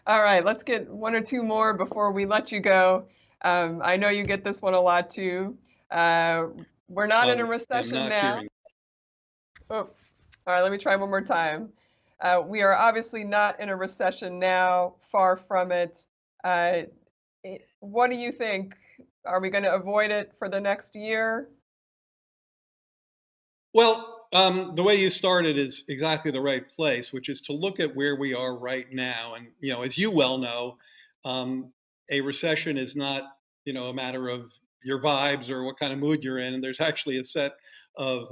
All right, let's get one or two more before we let you go. I know you get this one a lot too. Uh, we're not in a I am recession not now. hearing. Oh, all right, let me try one more time. We are obviously not in a recession now, far from it. Uh, what do you think? Are we going to avoid it for the next year? Well, the way you started is exactly the right place, which is to look at where we are right now. And as you well know, um, a recession is not a matter of your vibes or what kind of mood you're in. And there's actually a set of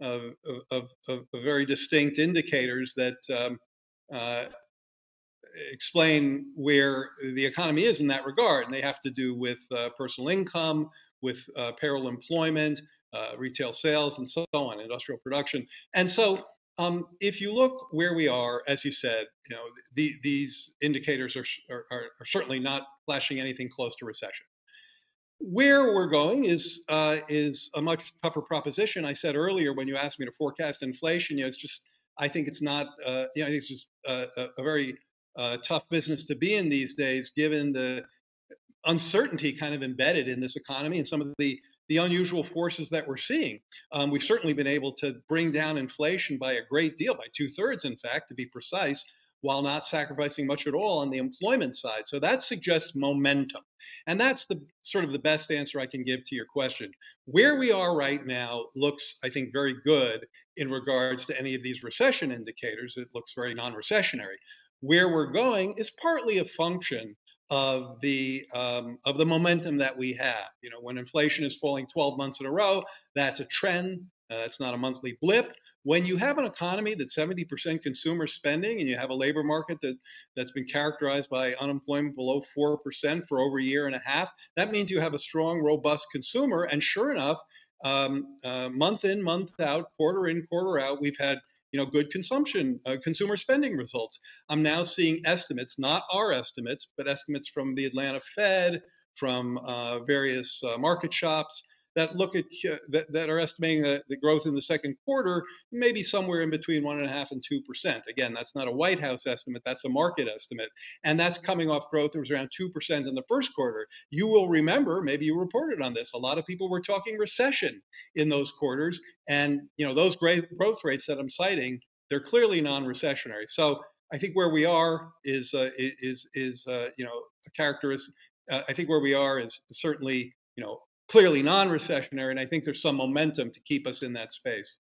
of very distinct indicators that uh, explain where the economy is in that regard. And they have to do with personal income, with payroll employment, retail sales, and so on, industrial production. And so, if you look where we are, as you said, these indicators are certainly not flashing anything close to recession. Where we're going is a much tougher proposition. I said earlier when you asked me to forecast inflation, it's just I think it's not I think it's just a very tough business to be in these days, given the uncertainty kind of embedded in this economy and some of the unusual forces that we're seeing. We've certainly been able to bring down inflation by a great deal, by 2/3, in fact, to be precise, while not sacrificing much at all on the employment side. So that suggests momentum. And that's the sort of the best answer I can give to your question. Where we are right now looks, I think, very good in regards to any of these recession indicators. It looks very non-recessionary. Where we're going is partly a function of the momentum that we have. When inflation is falling 12 months in a row, that's a trend. That's not a monthly blip. When you have an economy that's 70% consumer spending, and you have a labor market that's been characterized by unemployment below 4% for over a year and a half, that means you have a strong, robust consumer. And sure enough, month in, month out, quarter in, quarter out, we've had good consumption, consumer spending results. I'm now seeing estimates, not our estimates, but estimates from the Atlanta Fed, from various market shops that look at that are estimating the growth in the second quarter maybe somewhere in between 1.5% and 2%. Again, that's not a White House estimate; that's a market estimate, and that's coming off growth that was around 2% in the first quarter. You will remember, maybe you reported on this. A lot of people were talking recession in those quarters, and those great growth rates that I'm citing, they're clearly non-recessionary. So I think where we are is a characteristic. I think where we are is certainly clearly non-recessionary, and I think there's some momentum to keep us in that space.